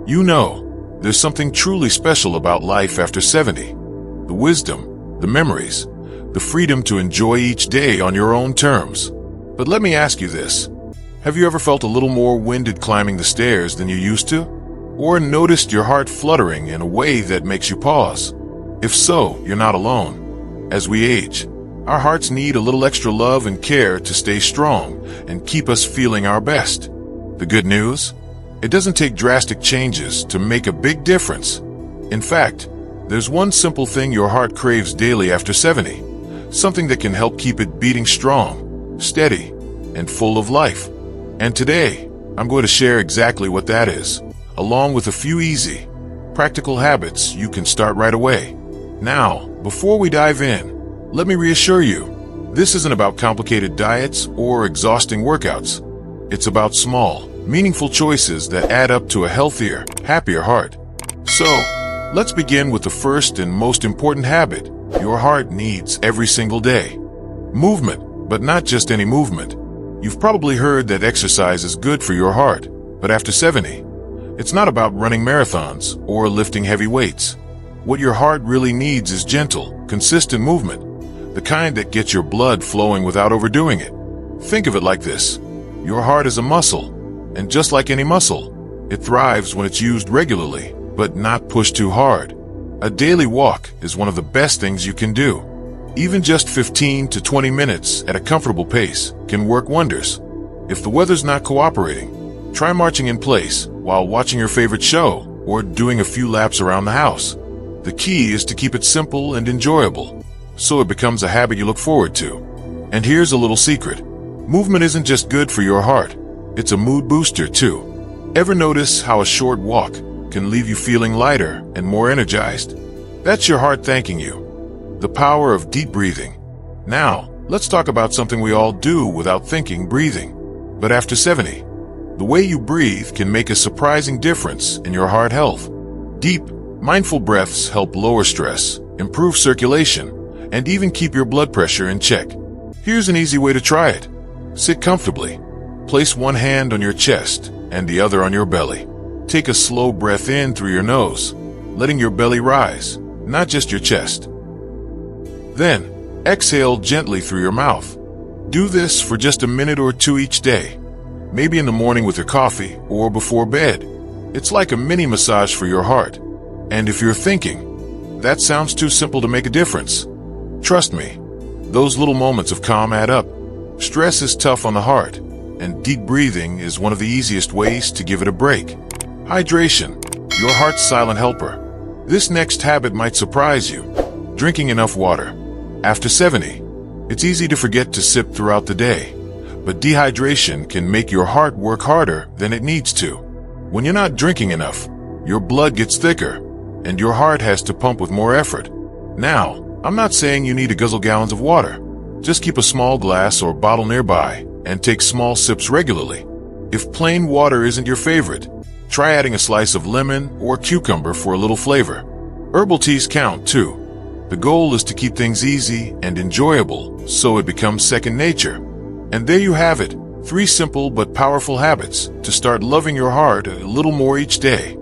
You know, there's something truly special about life after 70. The wisdom, the memories, the freedom to enjoy each day on your own terms. But let me ask you this. Have you ever felt a little more winded climbing the stairs than you used to? Or noticed your heart fluttering in a way that makes you pause? If so, you're not alone. As we age, our hearts need a little extra love and care to stay strong and keep us feeling our best. The good news? It doesn't take drastic changes to make a big difference. In fact, there's one simple thing your heart craves daily after 70. Something that can help keep it beating strong, steady, and full of life. And today, I'm going to share exactly what that is, along with a few easy, practical habits you can start right away. Now, before we dive in, let me reassure you, this isn't about complicated diets or exhausting workouts. It's about small, meaningful choices that add up to a healthier, happier heart. So, let's begin with the first and most important habit your heart needs every single day. Movement, but not just any movement. You've probably heard that exercise is good for your heart, but after 70, it's not about running marathons or lifting heavy weights. What your heart really needs is gentle, consistent movement, the kind that gets your blood flowing without overdoing it. Think of it like this. Your heart is a muscle, and just like any muscle, it thrives when it's used regularly, but not pushed too hard. A daily walk is one of the best things you can do. Even just 15 to 20 minutes at a comfortable pace can work wonders. If the weather's not cooperating, try marching in place while watching your favorite show or doing a few laps around the house. The key is to keep it simple and enjoyable, so it becomes a habit you look forward to. And here's a little secret. Movement isn't just good for your heart, it's a mood booster too. Ever notice how a short walk can leave you feeling lighter and more energized? That's your heart thanking you. The power of deep breathing. Now, let's talk about something we all do without thinking: breathing. But after 70, the way you breathe can make a surprising difference in your heart health. Deep, mindful breaths help lower stress, improve circulation, and even keep your blood pressure in check. Here's an easy way to try it. Sit comfortably. Place one hand on your chest and the other on your belly. Take a slow breath in through your nose, letting your belly rise, not just your chest. Then, exhale gently through your mouth. Do this for just a minute or two each day, maybe in the morning with your coffee or before bed. It's like a mini massage for your heart. And if you're thinking, that sounds too simple to make a difference, trust me, those little moments of calm add up. Stress is tough on the heart, and deep breathing is one of the easiest ways to give it a break. Hydration, your heart's silent helper. This next habit might surprise you. Drinking enough water. After 70, it's easy to forget to sip throughout the day, but dehydration can make your heart work harder than it needs to. When you're not drinking enough, your blood gets thicker, and your heart has to pump with more effort. Now, I'm not saying you need to guzzle gallons of water. Just keep a small glass or bottle nearby and take small sips regularly. If plain water isn't your favorite, try adding a slice of lemon or cucumber for a little flavor. Herbal teas count too. The goal is to keep things easy and enjoyable so it becomes second nature. And there you have it, 3 simple but powerful habits to start loving your heart a little more each day.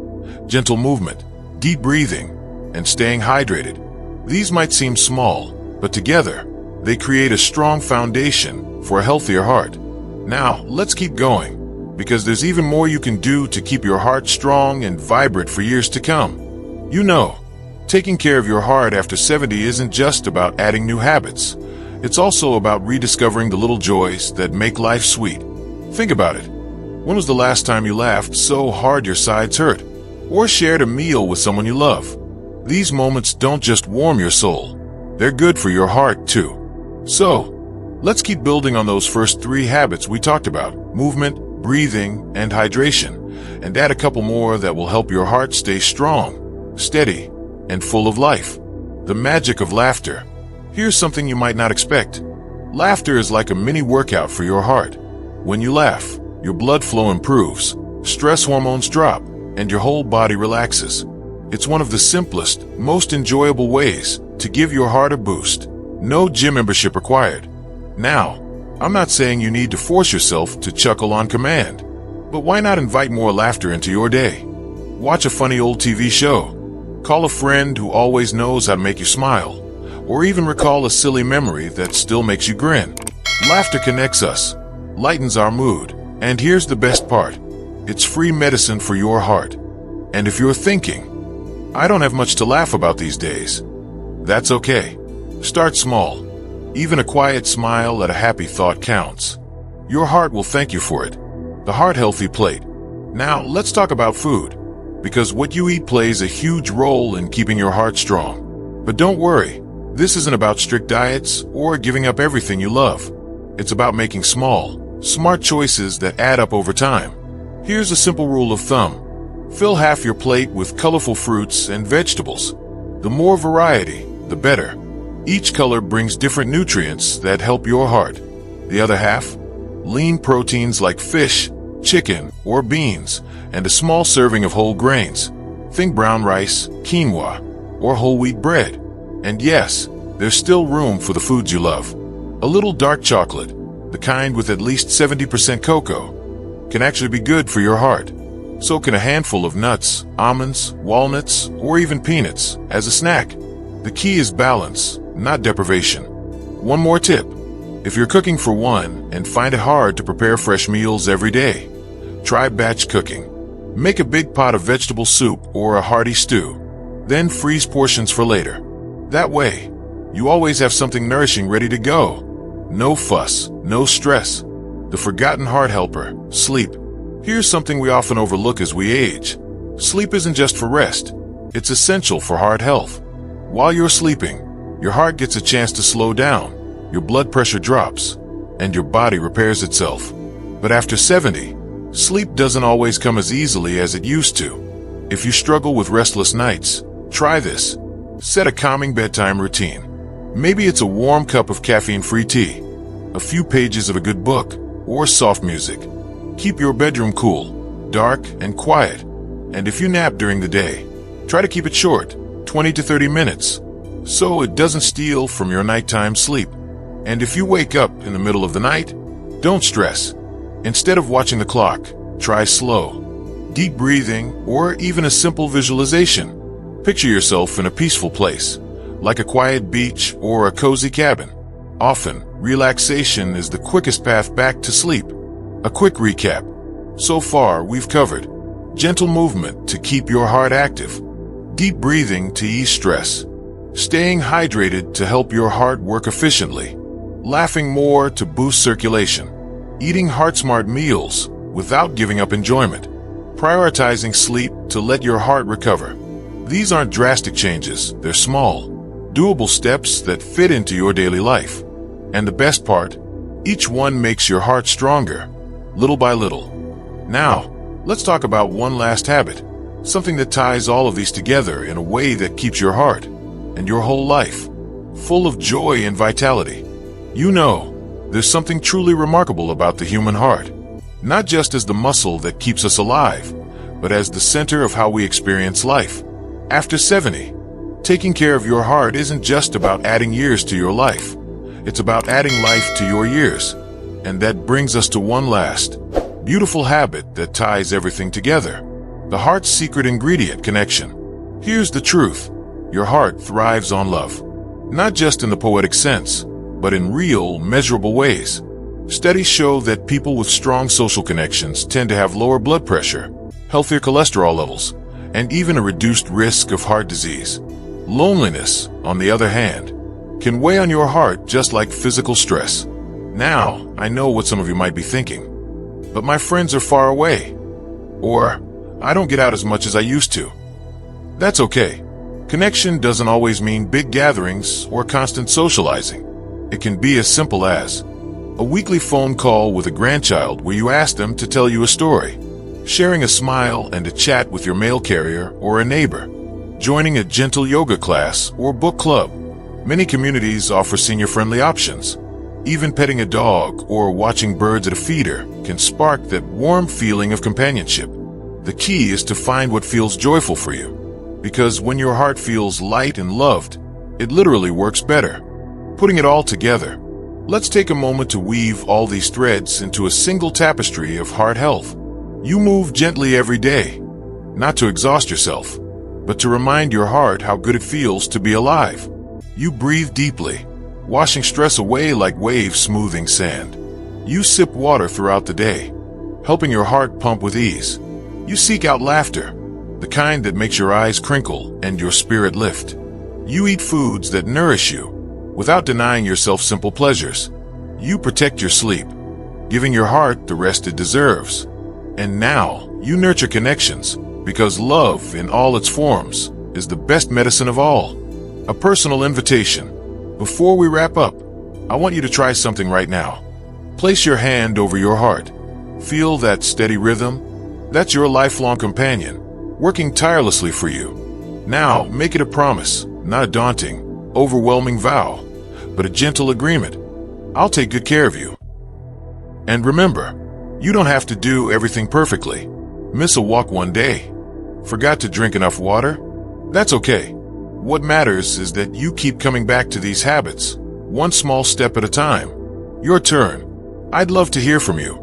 Gentle movement, deep breathing, and staying hydrated. These might seem small, but together, they create a strong foundation for a healthier heart. Now, let's keep going, because there's even more you can do to keep your heart strong and vibrant for years to come. You know, taking care of your heart after 70 isn't just about adding new habits. It's also about rediscovering the little joys that make life sweet. Think about it. When was the last time you laughed so hard your sides hurt? Or shared a meal with someone you love? These moments don't just warm your soul. They're good for your heart too. So, let's keep building on those first 3 habits we talked about: movement, breathing, and hydration, and add a couple more that will help your heart stay strong, steady, and full of life. The magic of laughter. Here's something you might not expect. Laughter is like a mini workout for your heart. When you laugh, your blood flow improves, stress hormones drop, and your whole body relaxes. It's one of the simplest, most enjoyable ways to give your heart a boost. No gym membership required. Now, I'm not saying you need to force yourself to chuckle on command, but why not invite more laughter into your day? Watch a funny old TV show. Call a friend who always knows how to make you smile. Or even recall a silly memory that still makes you grin. Laughter connects us, lightens our mood, and here's the best part. It's free medicine for your heart. And if you're thinking, I don't have much to laugh about these days, that's okay. Start small. Even a quiet smile at a happy thought counts. Your heart will thank you for it. The Heart Healthy Plate. Now, let's talk about food, because what you eat plays a huge role in keeping your heart strong. But don't worry, this isn't about strict diets or giving up everything you love. It's about making small, smart choices that add up over time. Here's a simple rule of thumb. Fill half your plate with colorful fruits and vegetables. The more variety, the better. Each color brings different nutrients that help your heart. The other half, lean proteins like fish, chicken, or beans, and a small serving of whole grains. Think brown rice, quinoa, or whole wheat bread. And yes, there's still room for the foods you love. A little dark chocolate, the kind with at least 70% cocoa, can actually be good for your heart. So can a handful of nuts, almonds, walnuts, or even peanuts as a snack. The key is balance, not deprivation. One more tip. If you're cooking for one and find it hard to prepare fresh meals every day, try batch cooking. Make a big pot of vegetable soup or a hearty stew, then freeze portions for later. That way, you always have something nourishing ready to go. No fuss, no stress. The forgotten heart helper, sleep. Here's something we often overlook as we age. Sleep isn't just for rest. It's essential for heart health. While you're sleeping, your heart gets a chance to slow down, your blood pressure drops, and your body repairs itself. But after 70, sleep doesn't always come as easily as it used to. If you struggle with restless nights, try this. Set a calming bedtime routine. Maybe it's a warm cup of caffeine-free tea, a few pages of a good book, or soft music. Keep your bedroom cool, dark, and quiet. And if you nap during the day, try to keep it short, 20 to 30 minutes, so it doesn't steal from your nighttime sleep. And if you wake up in the middle of the night, don't stress. Instead of watching the clock, try slow, deep breathing, or even a simple visualization. Picture yourself in a peaceful place, like a quiet beach or a cozy cabin. Often, relaxation is the quickest path back to sleep. A quick recap. So far, we've covered gentle movement to keep your heart active, deep breathing to ease stress, staying hydrated to help your heart work efficiently, laughing more to boost circulation, eating heart-smart meals without giving up enjoyment, prioritizing sleep to let your heart recover. These aren't drastic changes, they're small, doable steps that fit into your daily life. And the best part, each one makes your heart stronger, little by little. Now, let's talk about one last habit, something that ties all of these together in a way that keeps your heart and your whole life full of joy and vitality. You know, there's something truly remarkable about the human heart, not just as the muscle that keeps us alive, but as the center of how we experience life. After 70, taking care of your heart isn't just about adding years to your life. It's about adding life to your years. And that brings us to one last, beautiful habit that ties everything together. The heart's secret ingredient connection. Here's the truth. Your heart thrives on love. Not just in the poetic sense, but in real, measurable ways. Studies show that people with strong social connections tend to have lower blood pressure, healthier cholesterol levels, and even a reduced risk of heart disease. Loneliness, on the other hand, can weigh on your heart just like physical stress. Now, I know what some of you might be thinking, but my friends are far away, or I don't get out as much as I used to. That's okay. Connection doesn't always mean big gatherings or constant socializing. It can be as simple as a weekly phone call with a grandchild where you ask them to tell you a story, sharing a smile and a chat with your mail carrier or a neighbor, joining a gentle yoga class or book club. Many communities offer senior-friendly options. Even petting a dog or watching birds at a feeder can spark that warm feeling of companionship. The key is to find what feels joyful for you, because when your heart feels light and loved, it literally works better. Putting it all together, let's take a moment to weave all these threads into a single tapestry of heart health. You move gently every day. not to exhaust yourself, but to remind your heart how good it feels to be alive. You breathe deeply, washing stress away like waves smoothing sand. You sip water throughout the day, helping your heart pump with ease. You seek out laughter, the kind that makes your eyes crinkle and your spirit lift. You eat foods that nourish you, without denying yourself simple pleasures. You protect your sleep, giving your heart the rest it deserves. And now, you nurture connections, because love, in all its forms, is the best medicine of all. A personal invitation. Before we wrap up, I want you to try something right now. Place your hand over your heart. Feel that steady rhythm? That's your lifelong companion, working tirelessly for you. Now, make it a promise, not a daunting, overwhelming vow, but a gentle agreement. I'll take good care of you. And remember, you don't have to do everything perfectly. Miss a walk one day. Forgot to drink enough water? That's okay. What matters is that you keep coming back to these habits, one small step at a time. Your turn. I'd love to hear from you.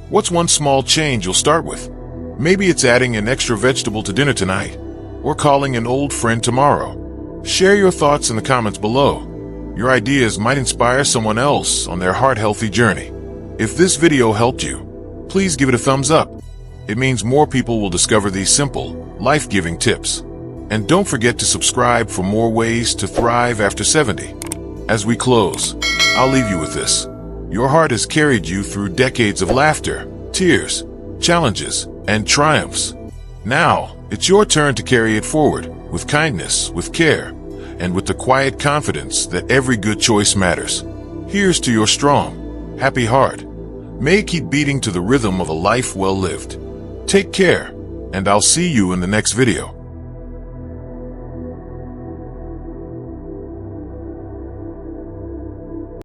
What's one small change you'll start with? Maybe it's adding an extra vegetable to dinner tonight, or calling an old friend tomorrow. Share your thoughts in the comments below. Your ideas might inspire someone else on their heart-healthy journey. If this video helped you, please give it a thumbs up. It means more people will discover these simple, life-giving tips. And don't forget to subscribe for more ways to thrive after 70. As we close, I'll leave you with this. Your heart has carried you through decades of laughter, tears, challenges, and triumphs. Now, it's your turn to carry it forward, with kindness, with care, and with the quiet confidence that every good choice matters. Here's to your strong, happy heart. May it keep beating to the rhythm of a life well lived. Take care, and I'll see you in the next video.